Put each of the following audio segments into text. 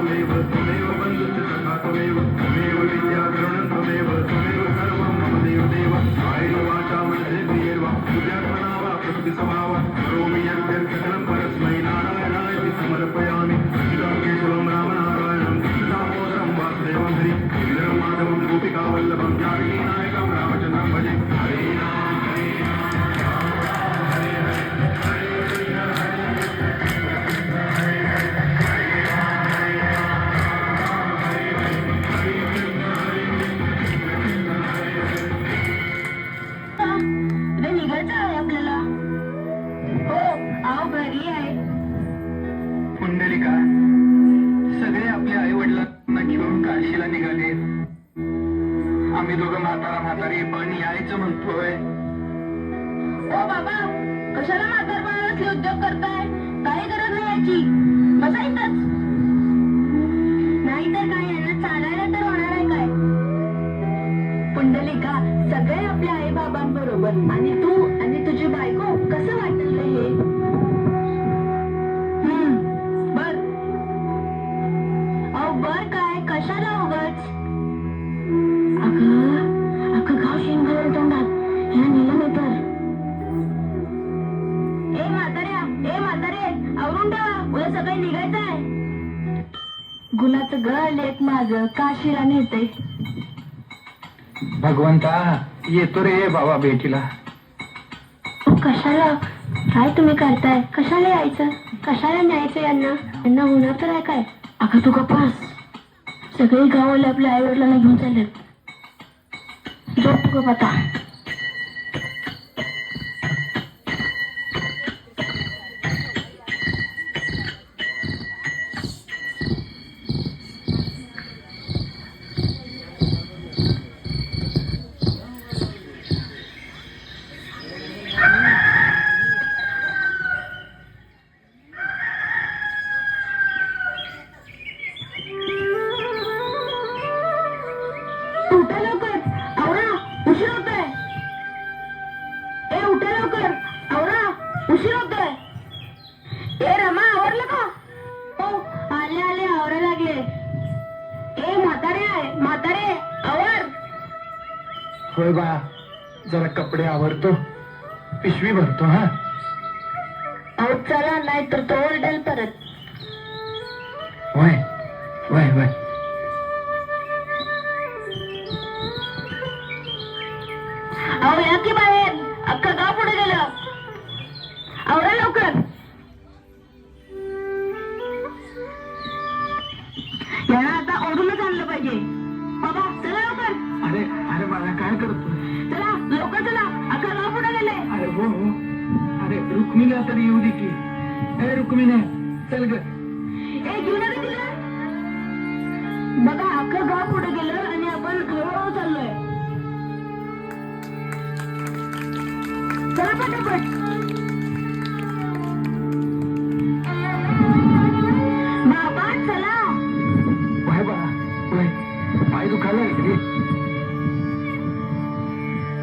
त्वमेव त्वमेव बन्धुश्च सखा त्वमेव त्वमेव विद्या द्रविणं त्वमेव त्वमेव सर्वं मम देवदेव कायेन वाचा मनसेन्द्रियैर्वा बुद्ध्यात्मना वा प्रकृतिस्वभावात् करोमि यद्यत् सकलं परस्मै नारायणाय समर्पयामि इदं केशवं रामनारायणं दामोदरं वासुदेवं हरि इन्दरं माधवं गोपिकावल्लभं जानकीनायकं रामचन्द्रं भजे हरे राम हरे राम राम राम हरे हरे हरे कृष्ण हरे कृष्ण कृष्ण हरे हरे हरे राम हरे राम राम हरे हरे हरे कृष्ण हरे कृष्ण कृष्ण हरे हरे रे निघायचं आहे आपल्याला. हो आव घरी आहे. पुंडलिका, सगळे आपल्या आई वडिलांना घेऊन काशीला निघाले. आम्ही दोघं म्हातारी पण यायचं म्हणतोय. ओ बाबा, कशाला म्हातारपणाला असले उद्योग करताय? काही गरज नाही याची. बसा इथंच. नाहीतर काय, यांना चालायला तर होणार आहे काय? पुंडलिका, सगळे आपल्या आई बाबांबरोबर आणि तू आणि तुझी बायको, कसं वाटेल रे हे? बर. अहो बर काय, कशाला उगाच? अगं गाव शेंगावर तोंडात ह्या नेलं नाही तर. ए म्हातारे, आवरून ठेवा, उद्या सकाळी निघायचं आहे. गुणाचं घर लेक माझं काशीला नेते. भगवंता, येतो रे बाबा भेटीला. कशाला? काय तुम्ही करताय? कशाला यायचं? कशाला न्यायचं यांना होणार तर आहे काय? अगं तू कपास. सगळे गावाला आपल्या आई वडिलांना घेऊन चाललेत. झोप गप आता. उठा लवकर, आवरा, उशीर होतोय. उठा लवकर, आवरा, उशीर होतोय. रमा, आवरलं का? हो, आले आवरा लागले. म्हातारे आवर. होय बा, जरा कपडे आवरतो, पिशवी भरतो. हा अहो चला, नाही तर तो ओरडेल परत. वय वय वय. अहो या की बाहेर, अख्खा गाव पुढे गेलं. आवरा लवकर. यांना आता ओढूनच आणलं पाहिजे. बाबा चला लवकर. अरे अरे बाळा, काय करतो? चला लवकर चला, अख्खा गाव पुढे गेले. अरे हो, अरे रुक्मिणीला तरी येऊ दे की. ए रुक्मिणी, चल ग. घेऊन नका तिला. बघा अख्खं गाव पुढे गेलं आणि आपण हळूहळू चाललोय. चला पटापट. बाबा चला. वय बाळा वय, पाय दुखायला इकडे.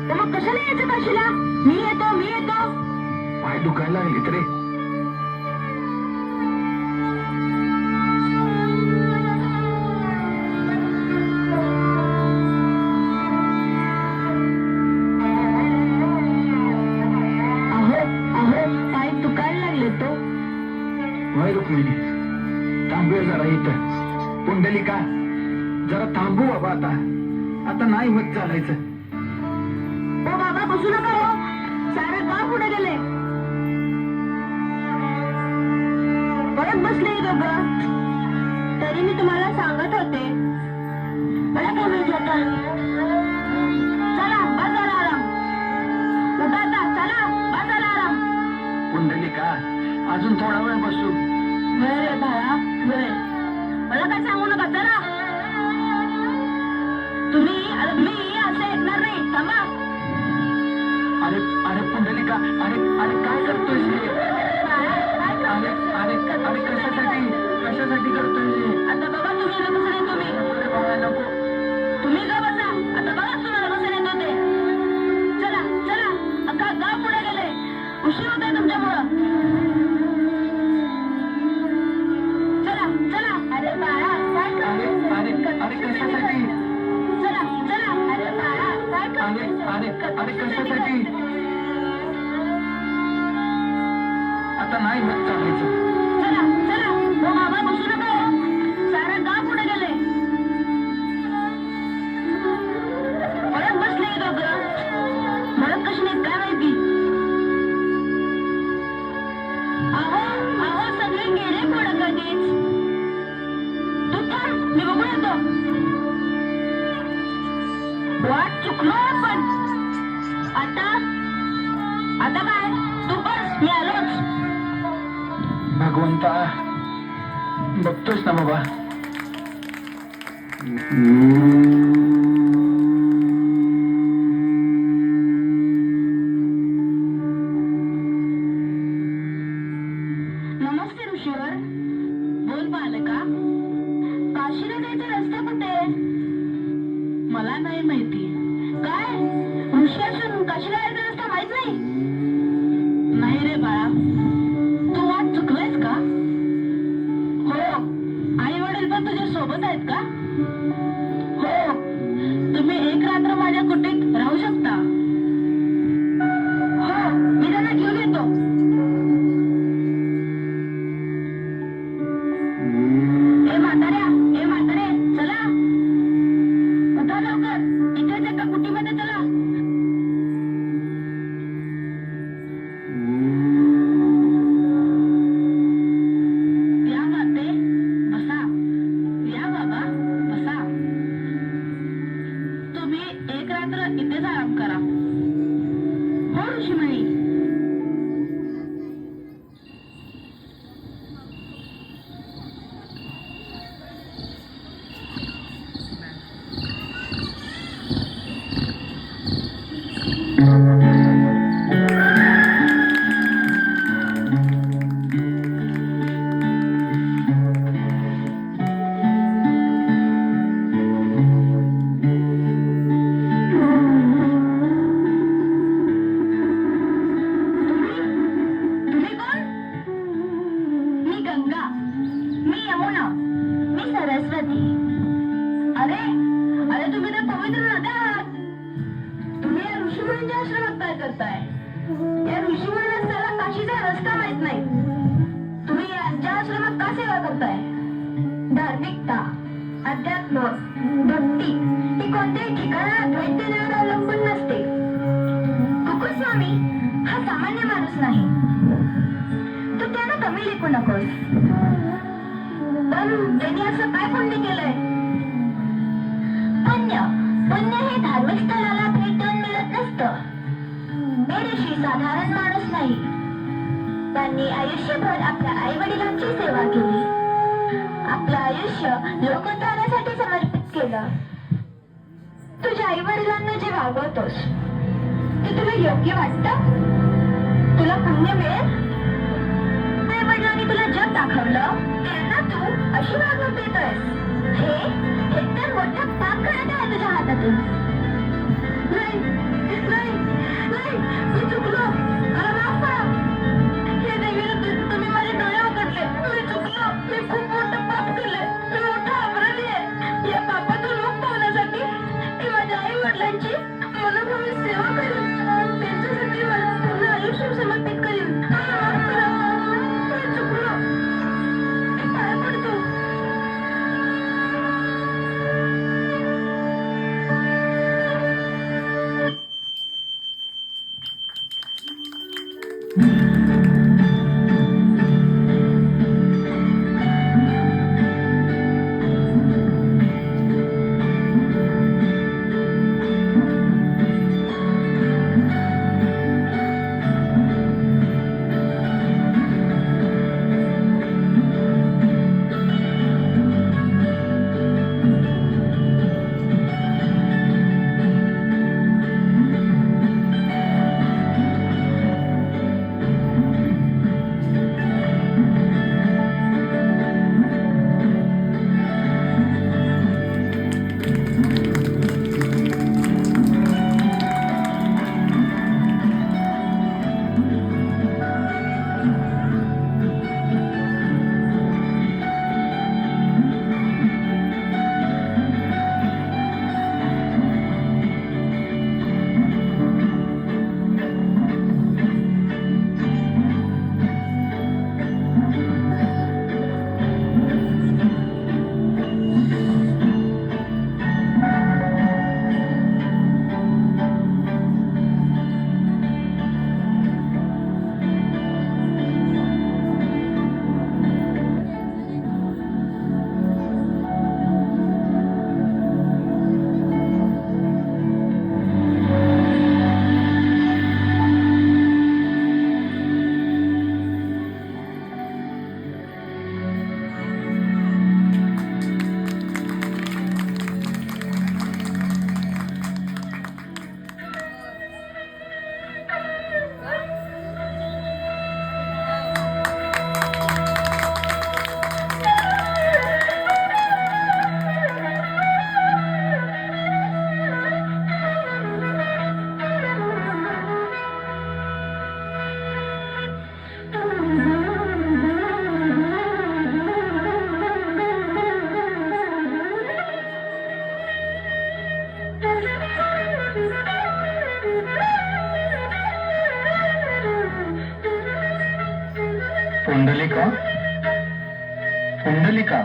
तर मग कशाला यायचं काशीला? मी येतो. पाय दुखायला लागले रे. पाय दुखायला लागले तो. वय रुक्मिणी, थांबूया जरा इथं. पुंडलिका, जरा थांबू बाबा. आता नाही होत चालायचं. ओ बाबा बसू नका हो, सारं गाव पुढे गेले. परत बसले दोघं. तरी मी तुम्हाला सांगत होते. मला काय माहिती होतं? चला बस झाला आराम. उठा आता, चला बस झाला आराम. पुंडलिका, अजून थोडा वेळ बसू. वेळ रे बाळा, वेळ. मला काय सांगू नका, चला. तुम्ही मी असं ऐकणार नाही. थांबा. अरे अरे पुंडलिका, अरे अरे काय करतोय? अरे कशासाठी करतोय? आता बघा तुम्ही कसं नाही. तुम्ही का बसा. आता बघा तुम्हाला कसं नाही होते. चला अख्खा गाव पुढे गेले. उशीर होत आहे तुमच्यामुळं. चला. अरे बाळा अरे कशासाठी चला चला. अरे बाळा काय अरे अरे अरे कशासाठी आता नाही होत चालायचं. चला चला. हो बाबा बसू नका हो. सारं गाव पुढे गेले. परत बसले दोघं. परत कशी नाहीत काय माहिती. अहो अहो सगळे गेले पुढे कधीच. तू थांब मी बघून येतो. वाट चुकलो आपण. आता आता काय तू बस मी आलोच. भगवंता बघतोस ना बाबा. नमस्ते ऋषीवर. बोल बालका. काशीला जायचा रस्ता कुठे? मला नाही माहिती. काय ऋषी असून काशीला जायचा रस्ता माहित नाही? नाही रे बाळा. तू वाट चुकलायस का? हो. आई वडील पण तुझ्या सोबत आहेत का? हो. तुम्ही एक रात्र माझ्या कुटीत राहू शकता. हो मी त्यांना घेऊन येतो. ए म्हातारे चला. उठा लवकर. इथेच एका कुटीमध्ये चला. या माते बसा. या बाबा बसा. तुम्ही एक रात्र इथेच आराम करा. हो ऋषीमणी. तुम्ही कोण? मी गंगा. मी यमुना. मी सरस्वती. अरे अरे तुम्ही तर पवित्र नद्या आहात. तुम्ही या ऋषीमुनींच्या आश्रमात काय करताय? या ऋषीमुनी रस्त्याला काशीचा रस्ता माहित नाही. तुम्ही यांच्या आश्रमात का सेवा करताय? धार्मिकता, अध्यात्म, भक्ती ही कोणत्याही ठिकाणाला भेट देण्यावर अवलंबून नसते. कुकुस्वामी हा सामान्य माणूस नाही. तू त्यांना कमी लेखू नकोस. पण त्यांनी असं काय पुण्य केलंय? पुण्य हे धार्मिक स्थळाला भेट देऊन मिळत नसतं. हे ऋषी साधारण माणूस नाही. त्यांनी आयुष्यभर आपल्या आई वडिलांची सेवा केली. आपलं आयुष्य लोकोद्धारासाठी समर्पित केलं. तुझ्या आई वडिलांना जे वागवतोस ते तुला योग्य वाटतं? तुला पुण्य मिळेल? आई वडिलांनी तुला जग दाखवलं, त्यांना तू अशी वागणूक देतोयस. हे तर मोठं पाप करत आहे तुझ्या हातातून. नाही नाही नाही मी चुकलो. मला माफ करा. हे देवीला तुम्ही माझे डोळे उघडले. मी चुकलो. मी खूप मोठं पाप केलंय. मी मोठा अपराधी आहे. या पापातून मुक्त होण्यासाठी मी माझ्या आई वडिलांची मनोभावी सेवा करेन. त्यांच्यासाठी मला पूर्ण आयुष्य समर्पित करेन. मला माफ करा. मी चुकलो. मी पाया पडतो. पुंडलिका पुंडलिका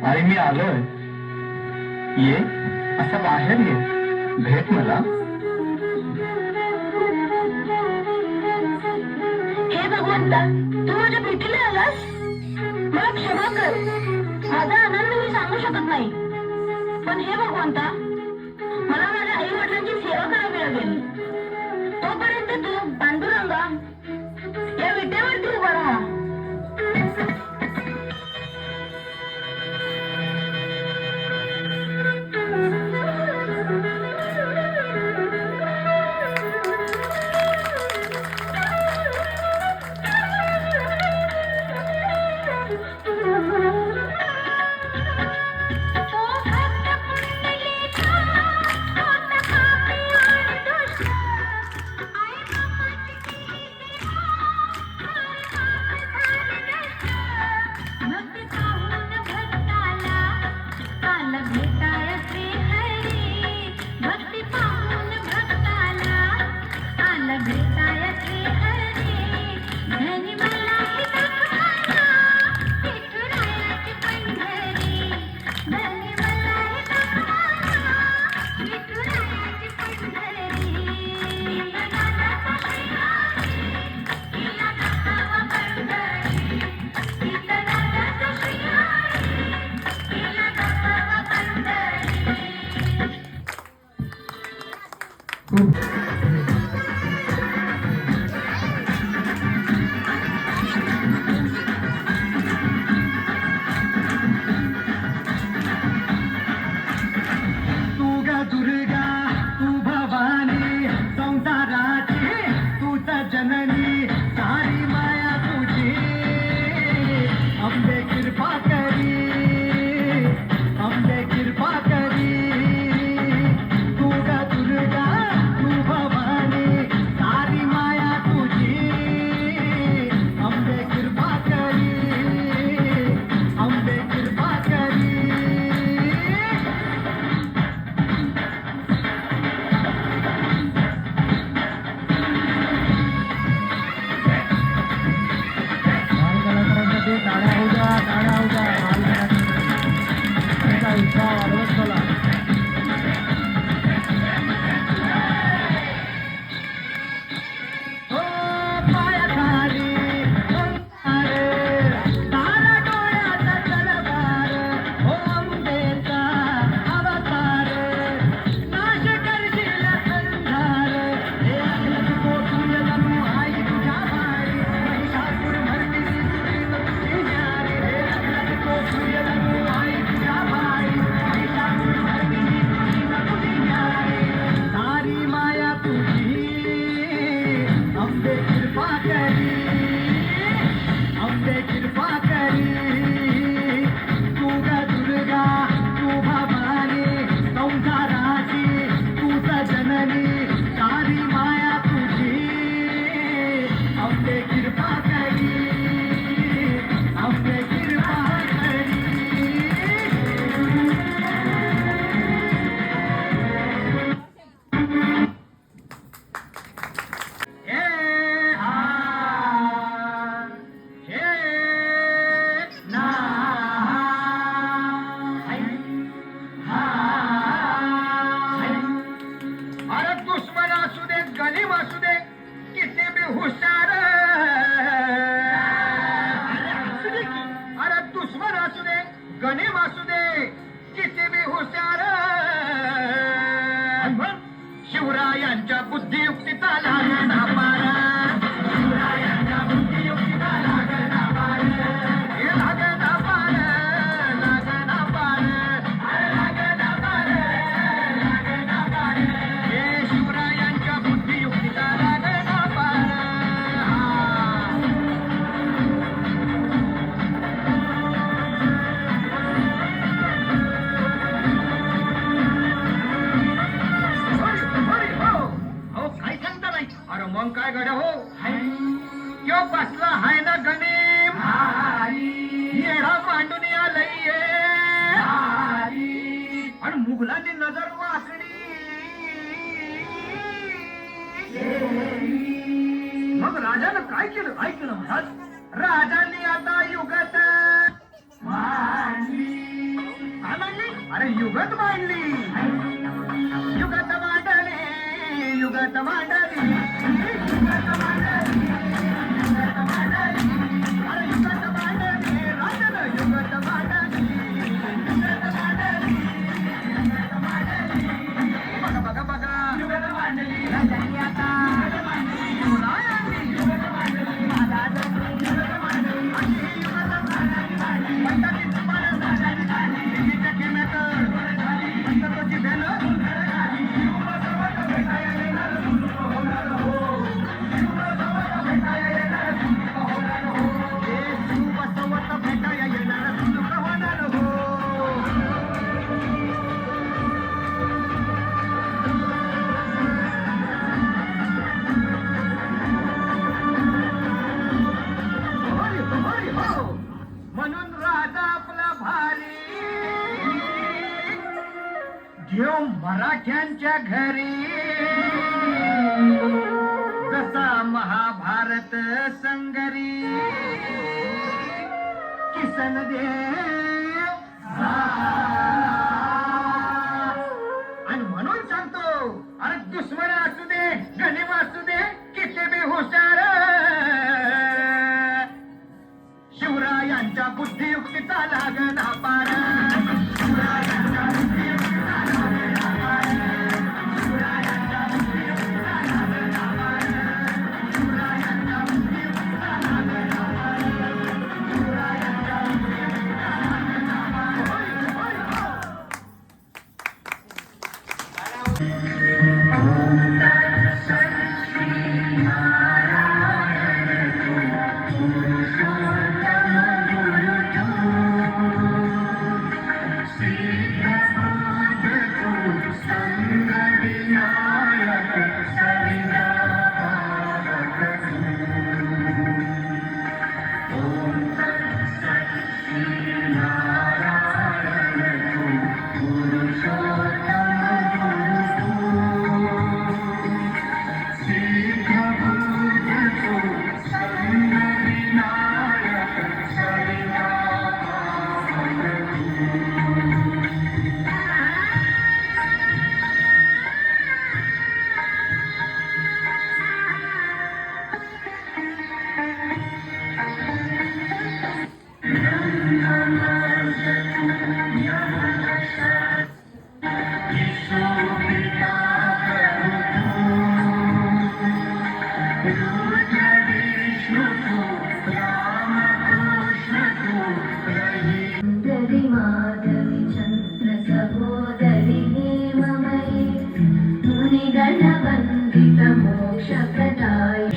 आई मी आलोय. ये असं बाहेर ये, भेट मला. हे भगवंता, तू माझ्या भेटीला आलास. मला क्षमा कर, माझा आनंद मी सांगू शकत नाही. पण हे भगवंता, मला माझ्या आई वडिलांची सेवा करावी लागेल. तोपर्यंत तू पांडुरंगा या विटेवरती उभा राहा. गणिम असू दे किती बी हुशार, शिवरायांच्या बुद्धियुक्तीचा लागणा पार, शिवरायांच्या बुद्धियुक्तीचा लागणा पार, लागणा पार, लागणा पार, लागणा पार, लागणा पार, हे शिवरायांच्या बुद्धियुक्तीचा लागणा पार. अरे मग काय गड्या हो, यो बसला हाय ना गणिम, येडा मांडून आलंय, आणि मुघलांनी नजर वाकडी, मग राजानं काय केलं, काय केलं महाराज? राजांनी आता युगत मांडली. काय मांडली? अरे युगत मांडली. युगत मांडली, युगत मांडली, युगत मांडली, युगत मांडली. अरे युगत मांडली, राजानं युगत मांडली, युगत मांडली, युगत मांडली. बघा बघा बघा, युगत मांडली. राजांनी आता युगत मांडली. कोणाला आणली? युगत मांडली. महाराजांनी युगत मांडली. आणि युगत मांडली. पंढरीची माणसं राजांनी काढली. देवीच्या खेळण्यात पंढरपूरची भेल भेटाया येणार सुख होणार हो. होय, होय, हो. म्हणून राजा आपला भारी घेऊ मराठ्यांच्या घरी. जसा महाभारत संगरी किसन देव आणि म्हणून सांगतो, अरे दुश्मन असू दे गनिम असू दे किती बी हुशार, शिवरायांच्या बुद्धियुक्तीचा लागना पार. शिवरायांच्या बुद्धियुक्तीचा लागना पार. शिवरायांच्या बुद्धियुक्तीचा लागना पार. शिवरायांच्या बुद्धियुक्तीचा लागना पार. शिवरायांच्या बुद्धियुक्तीचा लागना पार. होय, होय, हो. सुंदरी माधवी चंद्र सहोदरी हेममयी मुनि गणवंदित मोक्षप्रदायि.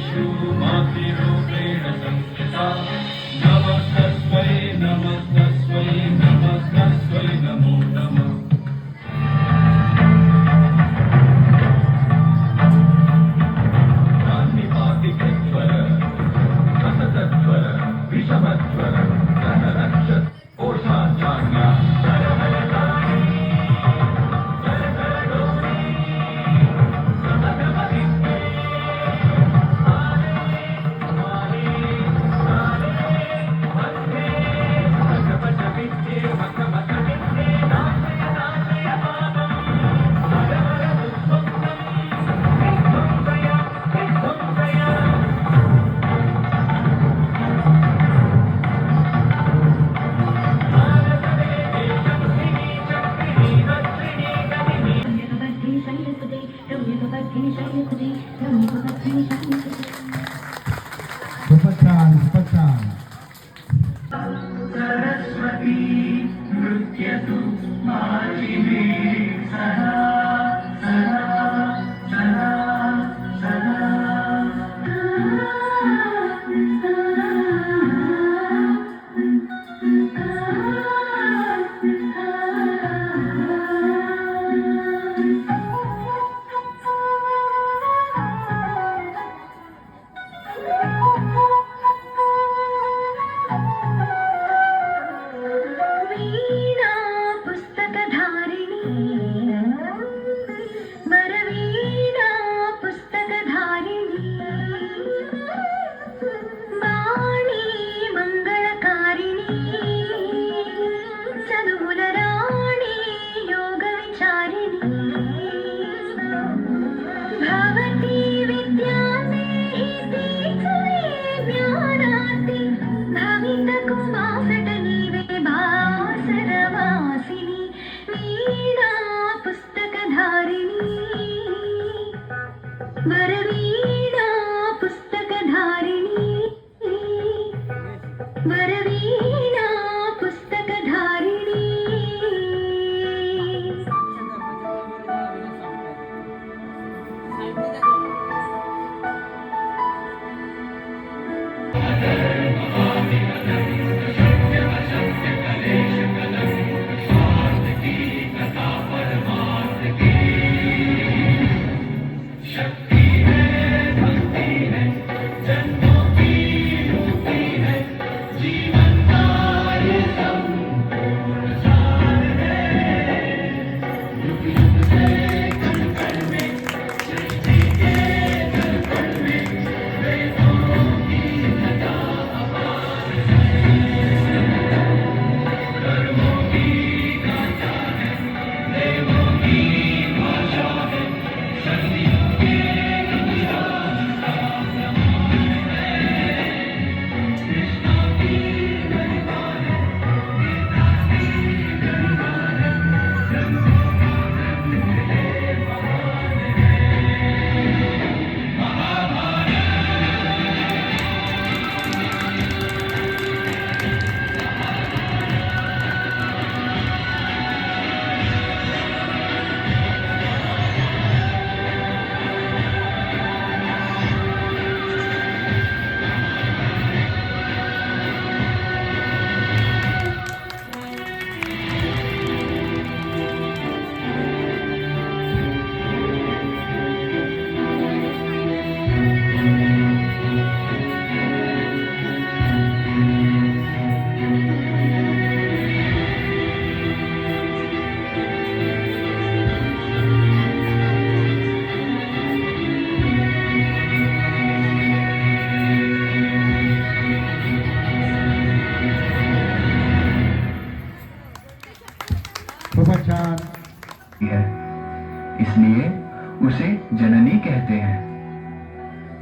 नमस्तस्मै नमस्तस्मै नमस्तस्मै नमो नमः. कान्तिपातिकज्वर रसतज्वर विषमज्वर गणरक्ष ओषाचार्या जय जय काली जय जय गौरी सततमहिष्टे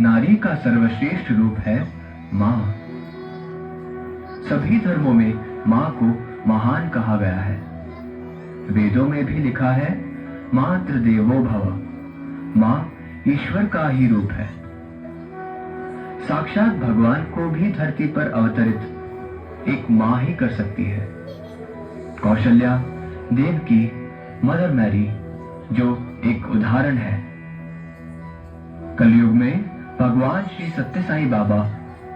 नारी का सर्वश्रेष्ठ रूप है माँ। सभी धर्मों में माँ को महान कहा गया है। वेदों में भी लिखा है, मातृ देवो भव। माँ ईश्वर का ही रूप है। साक्षात भगवान को भी धरती पर अवतरित एक माँ ही कर सकती है। कौशल्या, देवकी, मदर मैरी जो एक उदाहरण है। कलयुग में भगवान श्री सत्य साईं बाबा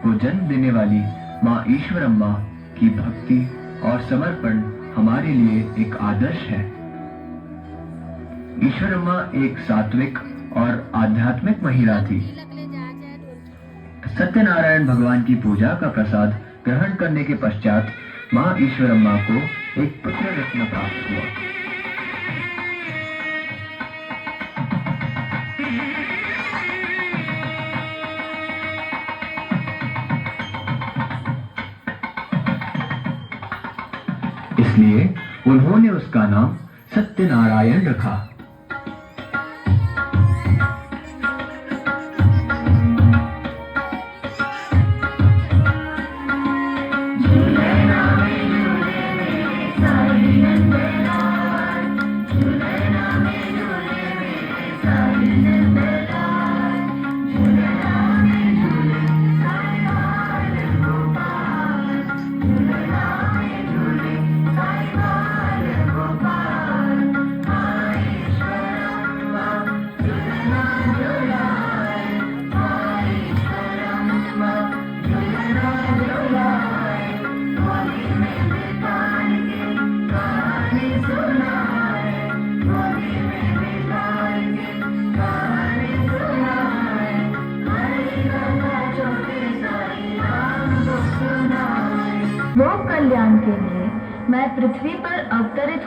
को जन्म देने वाली माँ ईश्वरम्मा की भक्ति और समर्पण हमारे लिए एक आदर्श है। ईश्वरम्मा एक सात्विक और आध्यात्मिक महिला थी। सत्यनारायण भगवान की पूजा का प्रसाद ग्रहण करने के पश्चात माँ ईश्वरम्मा को एक पुत्र रत्न प्राप्त हुआ। इसलिए उन्होंने उसका नाम सत्यनारायण रखा। लोक कल्याण के लिए मैं पृथ्वी पर अवतरित